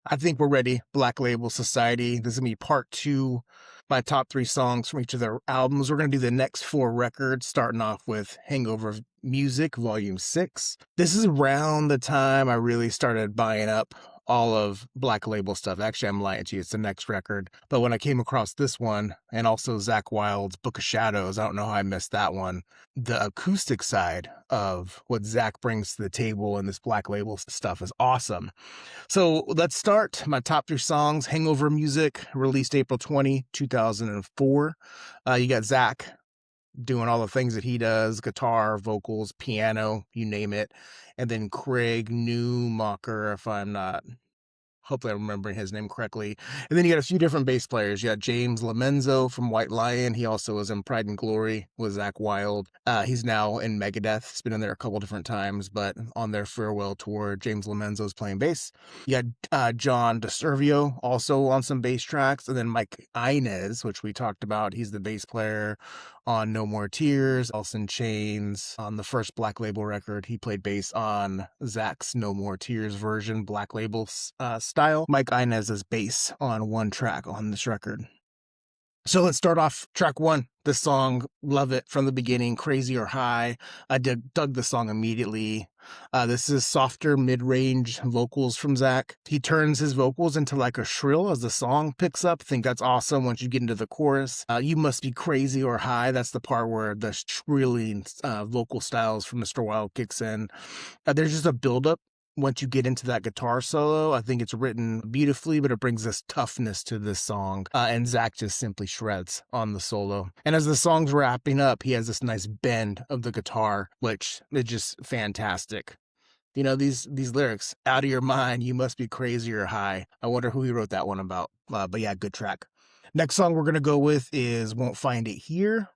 I think we're ready. Black Label Society. This is going to be part two. My top three songs from each of their albums. We're going to do the next four records, starting off with Hangover Music, Volume 6. This is around the time I really started buying up all of Black Label stuff. Actually, I'm lying to you. It's the next record. But when I came across this one, and also Zakk Wylde's Book of Shadows, I don't know how I missed that one. The acoustic side of what Zakk brings to the table and this Black Label stuff is awesome. So let's start. My top three songs: Hangover Music, released April 20, 2004. You got Zakk doing all the things that he does: guitar, vocals, piano, you name it. And then Craig Newmacher, if I'm not, hopefully I'm remembering his name correctly. And then you got a few different bass players. You got James Lamenzo from White Lion. He also was in Pride and Glory with Zakk Wylde. He's now in Megadeth. He's been in there a couple different times, but on their farewell tour, James Lamenzo's playing bass. You got John DeServio also on some bass tracks. And then Mike Inez, which we talked about. He's the bass player on No More Tears, Alice in Chains. On the first Black Label record, he played bass on Zakk's No More Tears version, Black Label style. Mike Inez is bass on one track on this record. So let's start off track one. This song, love it from the beginning, Crazy or High. I dug the song immediately. This is softer mid-range vocals from Zakk. He turns his vocals into like a shrill as the song picks up. I think that's awesome once you get into the chorus. You Must Be Crazy or High. That's the part where the shrilling vocal styles from Mr. Wilde kicks in. There's just a buildup. Once you get into that guitar solo, I think it's written beautifully, but it brings this toughness to this song. And Zakk just simply shreds on the solo. And as the song's wrapping up, he has this nice bend of the guitar, which is just fantastic. You know, these lyrics, out of your mind, you must be crazy or high. I wonder who he wrote that one about. But yeah, good track. Next song we're going to go with is Won't Find It Here.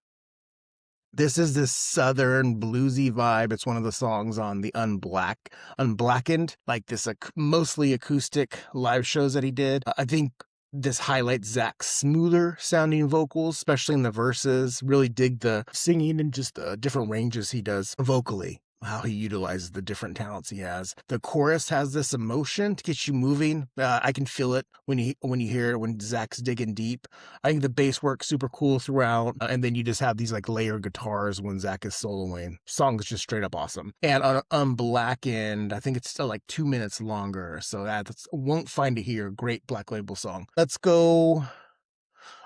This is this southern bluesy vibe. It's one of the songs on the Unblackened, like this mostly acoustic live shows that he did. I think this highlights Zakk's smoother sounding vocals, especially in the verses. Really dig the singing and just the different ranges he does vocally, how he utilizes the different talents he has. The chorus has this emotion to get you moving. I can feel it when you hear it, when Zakk's digging deep. I think the bass works super cool throughout, and then you just have these like layered guitars when Zakk is soloing. Song is just straight up awesome. And on Unblackened, I think it's still like 2 minutes longer, so that's Won't Find It Here. Great Black Label song. Let's go.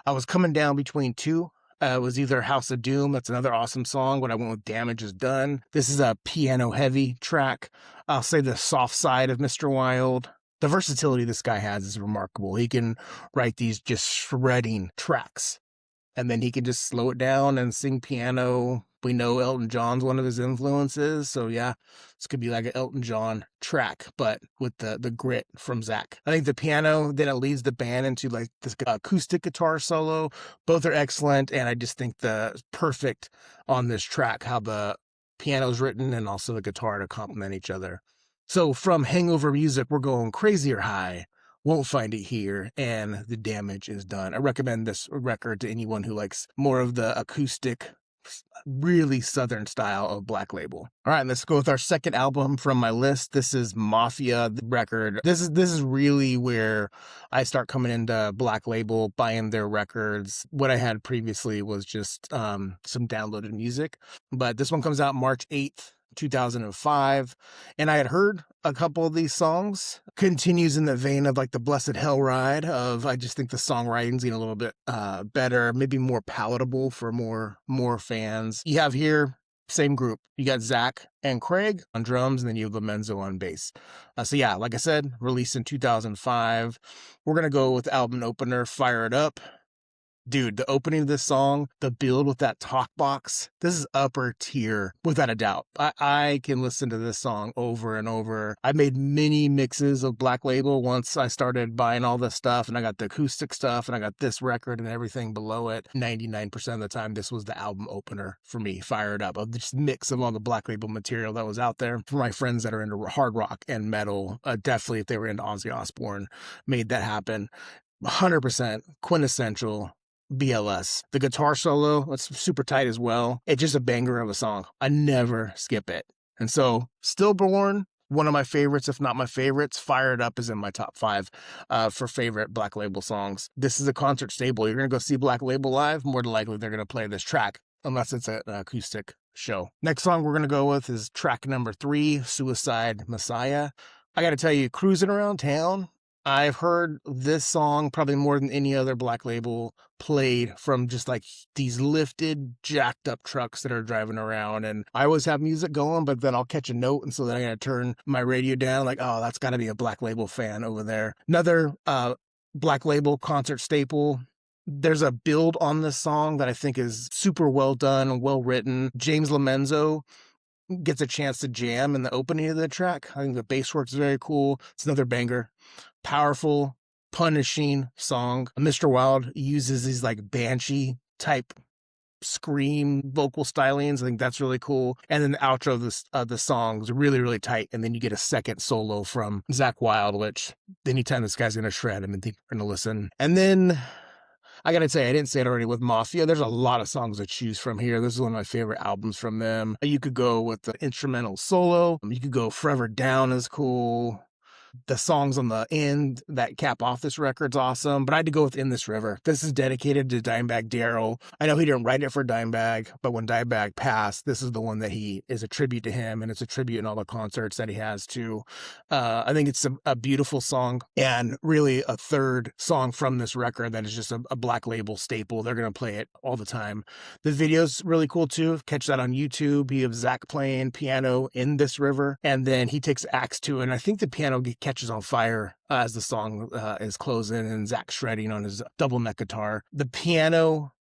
I was coming down between two. It was either House of Doom, that's another awesome song, but I went with Damage Is Done. This is a piano-heavy track. I'll say the soft side of Mr. Wilde. The versatility this guy has is remarkable. He can write these just shredding tracks, and then he can just slow it down and sing piano. We know Elton John's one of his influences, so yeah, this could be like an Elton John track, but with the grit from Zakk. I think the piano, then it leads the band into like this acoustic guitar solo. Both are excellent, and I just think the perfect on this track, how the piano's written and also the guitar to complement each other. So from Hangover Music, we're going Crazy or High, Won't Find It Here, and The Damage Is Done. I recommend this record to anyone who likes more of the acoustic, really southern style of Black Label. All right, let's go with our second album from my list. This is Mafia, the record. This is really where I start coming into Black Label, buying their records. What I had previously was just some downloaded music, but this one comes out March 8th. 2005, and I had heard a couple of these songs. Continues in the vein of like the Blessed Hell Ride of, I just think the songwriting's getting a little bit better, maybe more palatable for more fans. You have here, same group. You got Zakk and Craig on drums, and then you have Lamenzo on bass. So yeah, like I said, released in 2005. We're going to go with album opener, Fire It Up. Dude, the opening of this song, the build with that talk box, this is upper tier, without a doubt. I can listen to this song over and over. I made many mixes of Black Label once I started buying all this stuff, and I got the acoustic stuff, and I got this record and everything below it. 99% of the time, this was the album opener for me, Fire It Up, of this mix of all the Black Label material that was out there. For my friends that are into hard rock and metal, definitely if they were into Ozzy Osbourne, made that happen. 100% quintessential BLS. The guitar solo, that's super tight as well. It's just a banger of a song. I never skip it. And so, Stillborn, one of my favorites, if not my favorites. Fired Up is in my top 5 for favorite Black Label songs. This is a concert staple. You're going to go see Black Label live, more than likely they're going to play this track, unless it's an acoustic show. Next song we're going to go with is track number 3, Suicide Messiah. I got to tell you, cruising around town, I've heard this song probably more than any other Black Label played from just like these lifted, jacked up trucks that are driving around. And I always have music going, but then I'll catch a note. And so then I got to turn my radio down like, oh, that's got to be a Black Label fan over there. Another Black Label concert staple. There's a build on this song that I think is super well done and well written. James Lomenzo gets a chance to jam in the opening of the track. I think the bass work is very cool. It's another banger. Powerful, punishing song. Mr. Wild uses these like banshee type scream vocal stylings. I think that's really cool. And then the outro of the song is really, really tight. And then you get a second solo from Zakk Wylde, which anytime this guy's going to shred, I think you're going to listen. And then I gotta say, I didn't say it already with Mafia. There's a lot of songs to choose from here. This is one of my favorite albums from them. You could go with the instrumental solo. You could go Forever Down is cool. The songs on the end that cap off this record's awesome, but I had to go with In This River. This is dedicated to Dimebag Darrell. I know he didn't write it for Dimebag, but when Dimebag passed, this is the one that he is a tribute to him, and it's a tribute in all the concerts that he has too. I think it's a beautiful song, and really a third song from this record that is just a Black Label staple. They're going to play it all the time. The video's really cool too. Catch that on YouTube. You have Zakk playing piano in This River, and then he takes axe to it, and I think the piano catches on fire as the song is closing, and Zakk shredding on his double neck guitar. The piano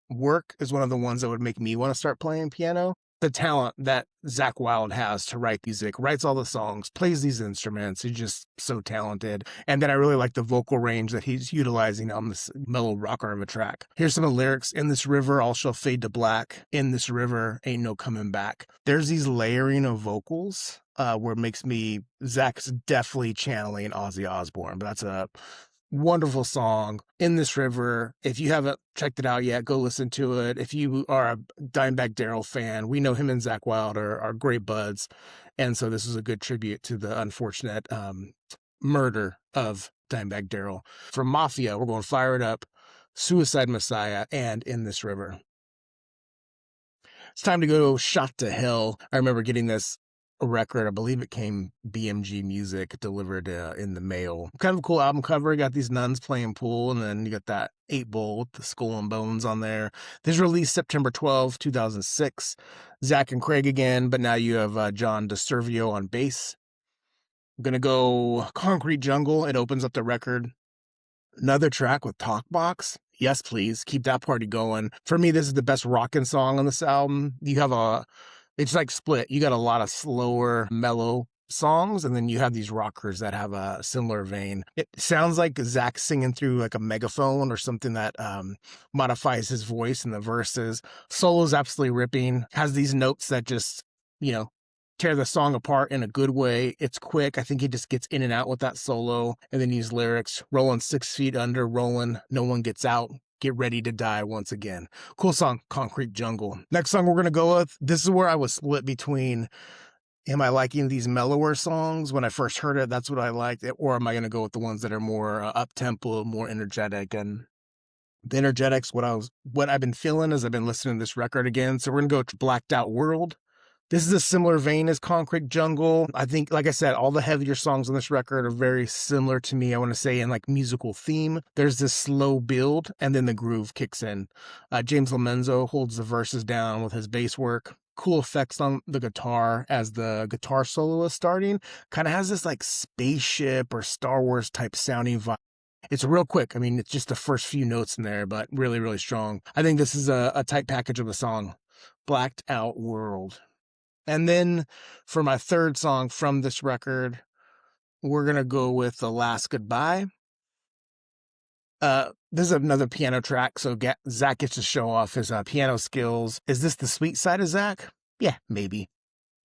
work is one of the ones that would make me want to start playing piano. The talent that Zakk Wylde has to write music, writes all the songs, plays these instruments. He's just so talented. And then I really like the vocal range that he's utilizing on this mellow rocker of a track. Here's some of the lyrics. In this river, all shall fade to black. In this river, ain't no coming back. There's these layering of vocals where it makes me, Zakk's definitely channeling Ozzy Osbourne, but that's a wonderful song. In This River. If you haven't checked it out yet, go listen to it. If you are a Dimebag Darrell fan, we know him and Zakk Wylde are great buds. And so this is a good tribute to the unfortunate murder of Dimebag Darrell. From Mafia, we're going to Fire It Up, Suicide Messiah, and In This River. It's time to go Shot to Hell. I remember getting this record. I believe it came BMG Music delivered in the mail. Kind of a cool album cover. You got these nuns playing pool, and then you got that 8-bowl with the skull and bones on there. This released September 12, 2006. Zakk and Craig again, but now you have John DeServio on bass. I'm gonna go Concrete Jungle. It opens up the record. Another track with Talkbox. Yes, please. Keep that party going. For me, this is the best rockin' song on this album. You have it's like split. You got a lot of slower, mellow songs, and then you have these rockers that have a similar vein. It sounds like Zakk singing through like a megaphone or something that modifies his voice in the verses. Solo's absolutely ripping. Has these notes that just, tear the song apart in a good way. It's quick. I think he just gets in and out with that solo. And then these lyrics, rolling 6 feet under, rolling, no one gets out. Get ready to die once again. Cool song, Concrete Jungle. Next song we're going to go with, this is where I was split between, am I liking these mellower songs? When I first heard it, that's what I liked. Or am I going to go with the ones that are more up-tempo, more energetic? And the energetics, what I've been feeling as I've been listening to this record again. So we're going to go to Blacked Out World. This is a similar vein as Concrete Jungle. I think, like I said, all the heavier songs on this record are very similar to me, I want to say, in like musical theme. There's this slow build, and then the groove kicks in. James Lomenzo holds the verses down with his bass work. Cool effects on the guitar as the guitar solo is starting. Kind of has this like spaceship or Star Wars type sounding vibe. It's real quick. I mean, it's just the first few notes in there, but really, really strong. I think this is a tight package of a song. Blacked Out World. And then for my third song from this record, we're going to go with The Last Goodbye. This is another piano track, so Zakk gets to show off his piano skills. Is this the sweet side of Zakk? Yeah, maybe.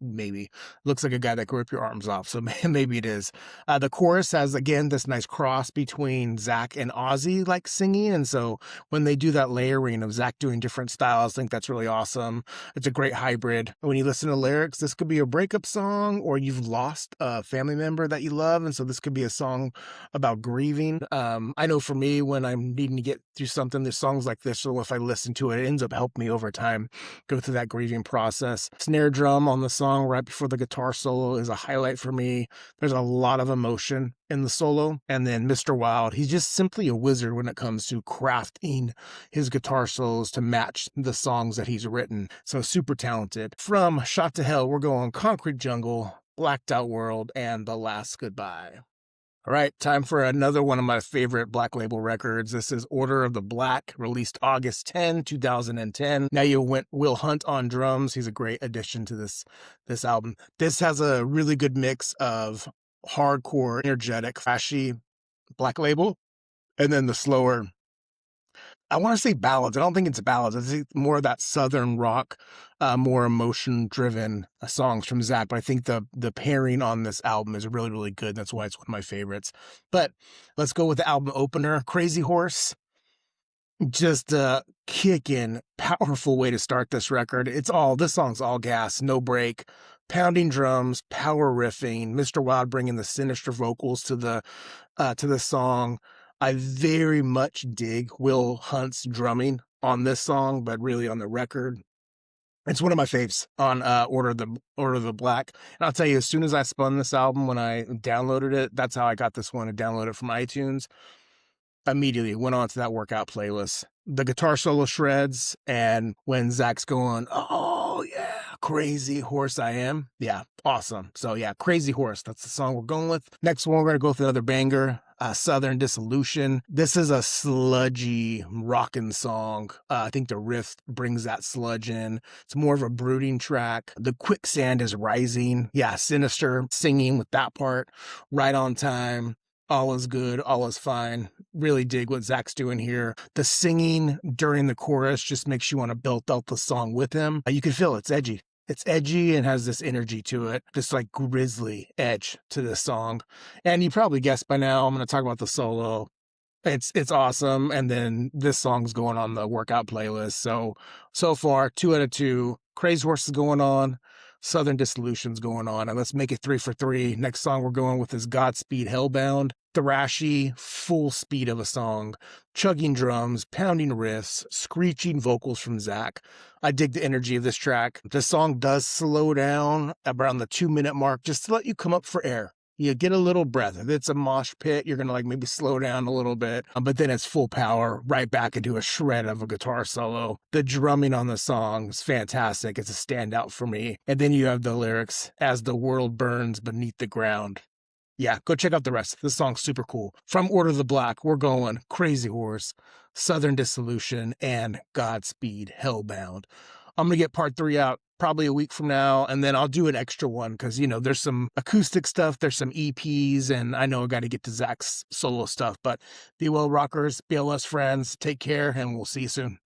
maybe. Looks like a guy that could rip your arms off, so maybe it is. The chorus has, again, this nice cross between Zach and Ozzy, like, singing, and so when they do that layering of Zach doing different styles, I think that's really awesome. It's a great hybrid. When you listen to lyrics, this could be a breakup song, or you've lost a family member that you love, and so this could be a song about grieving. I know for me, when I'm needing to get through something, there's songs like this, so if I listen to it, it ends up helping me over time go through that grieving process. Snare drum on the song right before the guitar solo is a highlight for me. There's a lot of emotion in the solo. And then Mr. Wild, he's just simply a wizard when it comes to crafting his guitar solos to match the songs that he's written. So super talented. From Shot to Hell, we're going Concrete Jungle, Blacked Out World, and The Last Goodbye. All right, time for another one of my favorite Black Label records. This is Order of the Black, released August 10, 2010. Now you went Will Hunt on drums. He's a great addition to this album. This has a really good mix of hardcore, energetic, flashy Black Label, and then the slower, I want to say ballads. I don't think it's ballads. I think more of that southern rock, more emotion-driven songs from Zach. But I think the pairing on this album is really, really good. That's why it's one of my favorites. But let's go with the album opener, Crazy Horse. Just a kicking, powerful way to start this record. This song's all gas, no break, pounding drums, power riffing, Mr. Wild bringing the sinister vocals to the song. I very much dig Will Hunt's drumming on this song, but really on the record, it's one of my faves on Order of the Black. And I'll tell you, as soon as I spun this album, when I downloaded it, that's how I got this one. To download it from iTunes. Immediately went on to that workout playlist. The guitar solo shreds, and when Zach's going, oh yeah, crazy horse I am. Yeah, awesome. So yeah, Crazy Horse, that's the song we're going with. Next one, we're going to go with another banger, Southern Dissolution. This is a sludgy, rockin' song. I think the riff brings that sludge in. It's more of a brooding track. The quicksand is rising. Yeah, sinister singing with that part. Right on time. All is good, all is fine. Really dig what Zach's doing here. The singing during the chorus just makes you want to belt out the song with him. You can feel it's edgy. It's edgy and has this energy to it, this like grisly edge to this song. And you probably guessed by now, I'm going to talk about the solo. It's awesome. And then this song's going on the workout playlist. So far, 2 out of 2. Crazy Horse is going on. Southern Dissolution's going on. And let's make it 3 for 3. Next song we're going with is Godspeed Hellbound. Thrashy, full speed of a song. Chugging drums, pounding riffs, screeching vocals from Zach. I dig the energy of this track. The song does slow down around the 2-minute mark just to let you come up for air. You get a little breath. If it's a mosh pit, you're going to like maybe slow down a little bit, but then it's full power right back into a shred of a guitar solo. The drumming on the song is fantastic. It's a standout for me. And then you have the lyrics, as the world burns beneath the ground. Yeah, go check out the rest. This song's super cool. From Order of the Black, we're going Crazy Horse, Southern Dissolution, and Godspeed Hellbound. I'm going to get part 3 out probably a week from now, and then I'll do an extra one because, there's some acoustic stuff, there's some EPs, and I know I got to get to Zach's solo stuff. But be well, rockers, BLS friends, take care, and we'll see you soon.